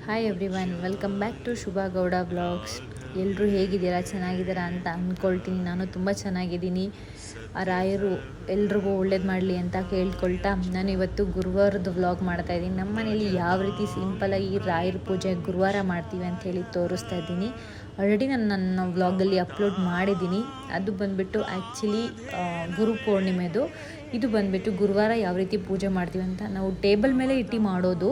Hi everyone, welcome back to Shubha Gowda vlogs. ಎಲ್ಲರೂ ಹೇಗಿದ್ದೀರಾ? ಚೆನ್ನಾಗಿದ್ದೀರಾ ಅಂತ ಅಂದ್ಕೊಳ್ತೀನಿ. ನಾನು ತುಂಬ ಚೆನ್ನಾಗಿದ್ದೀನಿ. ಆ ರಾಯರು ಎಲ್ರಿಗೂ ಒಳ್ಳೇದು ಮಾಡಲಿ ಅಂತ ಕೇಳ್ಕೊಳ್ತಾ ನಾನು ಇವತ್ತು ಗುರುವಾರದ ವ್ಲಾಗ್ ಮಾಡ್ತಾಯಿದ್ದೀನಿ. ನಮ್ಮ ಮನೇಲಿ ಯಾವ ರೀತಿ ಸಿಂಪಲಾಗಿ ರಾಯರ ಪೂಜೆ ಗುರುವಾರ ಮಾಡ್ತೀವಿ ಅಂಥೇಳಿ ತೋರಿಸ್ತಾ ಇದ್ದೀನಿ. ಆಲ್ರೆಡಿ ನಾನು ನನ್ನ ವ್ಲಾಗಲ್ಲಿ ಅಪ್ಲೋಡ್ ಮಾಡಿದ್ದೀನಿ. ಅದು ಬಂದುಬಿಟ್ಟು ಆ್ಯಕ್ಚುಲಿ ಗುರು ಪೂರ್ಣಿಮೆದು. ಇದು ಬಂದುಬಿಟ್ಟು ಗುರುವಾರ ಯಾವ ರೀತಿ ಪೂಜೆ ಮಾಡ್ತೀವಿ ಅಂತ. ನಾವು ಟೇಬಲ್ ಮೇಲೆ ಇಟ್ಟು ಮಾಡೋದು.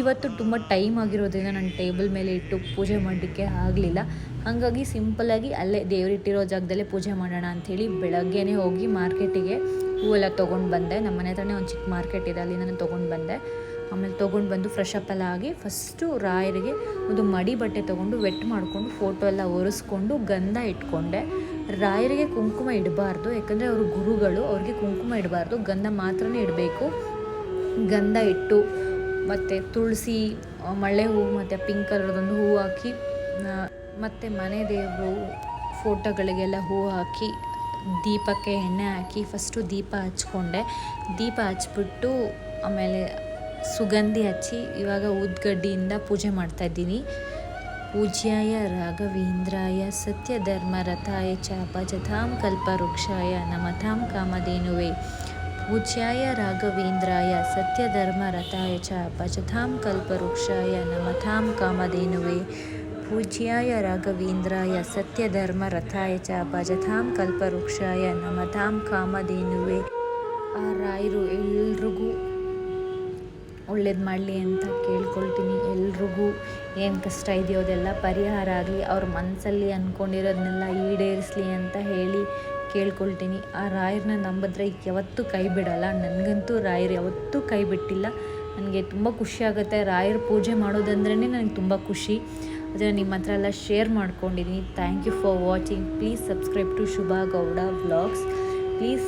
ಇವತ್ತು ತುಂಬ ಟೈಮ್ ಆಗಿರೋದ್ರಿಂದ ನಾನು ಟೇಬಲ್ ಮೇಲೆ ಇಟ್ಟು ಪೂಜೆ ಮಾಡಲಿಕ್ಕೆ ಆಗಲಿಲ್ಲ. ಹಾಗಾಗಿ ಸಿಂಪಲ್ಲಾಗಿ ಅಲ್ಲೇ ದೇವರಿಟ್ಟಿರೋ ಜಾಗದಲ್ಲೇ ಪೂಜೆ ಮಾಡೋಣ ಅಂಥೇಳಿ ಬೆಳಗ್ಗೆನೇ ಹೋಗಿ ಮಾರ್ಕೆಟಿಗೆ ಹೂವೆಲ್ಲ ತೊಗೊಂಡು ಬಂದೆ. ನಮ್ಮ ಮನೆ ಹತ್ರನೇ ಒಂದು ಚಿಕ್ಕ ಮಾರ್ಕೆಟ್ ಇದೆ, ಅಲ್ಲಿ ನಾನು ತೊಗೊಂಡು ಬಂದೆ. ಆಮೇಲೆ ತೊಗೊಂಡು ಬಂದು ಫ್ರೆಶ್ ಅಪ್ ಎಲ್ಲ ಆಗಿ ಫಸ್ಟು ರಾಯರಿಗೆ ಒಂದು ಮಡಿ ಬಟ್ಟೆ ತೊಗೊಂಡು ವೆಟ್ ಮಾಡಿಕೊಂಡು ಫೋಟೋ ಎಲ್ಲ ಒರೆಸ್ಕೊಂಡು ಗಂಧ ಇಟ್ಕೊಂಡೆ. ರಾಯರಿಗೆ ಕುಂಕುಮ ಇಡಬಾರ್ದು, ಯಾಕಂದರೆ ಅವರು ಗುರುಗಳು, ಅವ್ರಿಗೆ ಕುಂಕುಮ ಇಡಬಾರ್ದು, ಗಂಧ ಮಾತ್ರನೇ ಇಡಬೇಕು. ಗಂಧ ಇಟ್ಟು ಮತ್ತು ತುಳಸಿ, ಮಳ್ಳೆ ಹೂವು ಮತ್ತು ಪಿಂಕ್ ಕಲರ್ದೊಂದು ಹೂವು ಹಾಕಿ ಮತ್ತು ಮನೆ ದೇವರು ಫೋಟೋಗಳಿಗೆಲ್ಲ ಹೂವು ಹಾಕಿ ದೀಪಕ್ಕೆ ಎಣ್ಣೆ ಹಾಕಿ ಫಸ್ಟು ದೀಪ ಹಚ್ಕೊಂಡೆ. ದೀಪ ಹಚ್ಬಿಟ್ಟು ಆಮೇಲೆ ಸುಗಂಧಿ ಹಚ್ಚಿ ಇವಾಗ ಊದ್ಗಡ್ಡಿಯಿಂದ ಪೂಜೆ ಮಾಡ್ತಾಯಿದ್ದೀನಿ. ಪೂಜ್ಯಾಯ ರಾಘವೇಂದ್ರಾಯ ಸತ್ಯಧರ್ಮರಥಾಯ ಚ ಭಜತಾಂ ಕಲ್ಪವೃಕ್ಷಾಯ ನಮತಾಂ ಕಾಮಧೇನುವೆ. ಪೂಜ್ಯಾಯ ರಾಘವೇಂದ್ರಾಯ ಸತ್ಯಧರ್ಮರಥಾಯ ಚ ಭಜತಾಂ ಕಲ್ಪವೃಕ್ಷಾಯ ನಮತಾಂ ಕಾಮಧೇನುವೆ. ಪೂಜ್ಯಾಯ ರಾಘವೇಂದ್ರಾಯ ಸತ್ಯಧರ್ಮರಥಾಯ ಚ ಭಜತಾಂ ಕಲ್ಪವೃಕ್ಷಾಯ ನಮತಾಂ ಕಾಮಧೇನುವೆ. ಆ ರಾಯರು ಎಲ್ರಿಗೂ ಒಳ್ಳೇದು ಮಾಡಲಿ ಅಂತ ಕೇಳ್ಕೊಳ್ತೀನಿ. ಎಲ್ರಿಗೂ ಏನು ಕಷ್ಟ ಇದೆಯೋ ಅದೆಲ್ಲ ಪರಿಹಾರ ಆಗಲಿ, ಅವ್ರ ಮನಸ್ಸಲ್ಲಿ ಅಂದ್ಕೊಂಡಿರೋದನ್ನೆಲ್ಲ ಈಡೇರಿಸಲಿ ಅಂತ ಹೇಳಿ ಕೇಳ್ಕೊಳ್ತೀನಿ. ಆ ರಾಯರನ್ನ ನಂಬಿದ್ರೆ ಯಾವತ್ತೂ ಕೈ ಬಿಡೋಲ್ಲ. ನನಗಂತೂ ರಾಯರು ಯಾವತ್ತೂ ಕೈ ಬಿಟ್ಟಿಲ್ಲ. ನನಗೆ ತುಂಬ ಖುಷಿ ಆಗುತ್ತೆ. ರಾಯರ ಪೂಜೆ ಮಾಡೋದಂದ್ರೇ ನನಗೆ ತುಂಬ ಖುಷಿ. ಅದನ್ನು ನಿಮ್ಮ ಹತ್ರ ಎಲ್ಲ ಶೇರ್ ಮಾಡ್ಕೊಂಡಿದ್ದೀನಿ. Thank you for watching. Please subscribe to Shubha Gowda vlogs. Please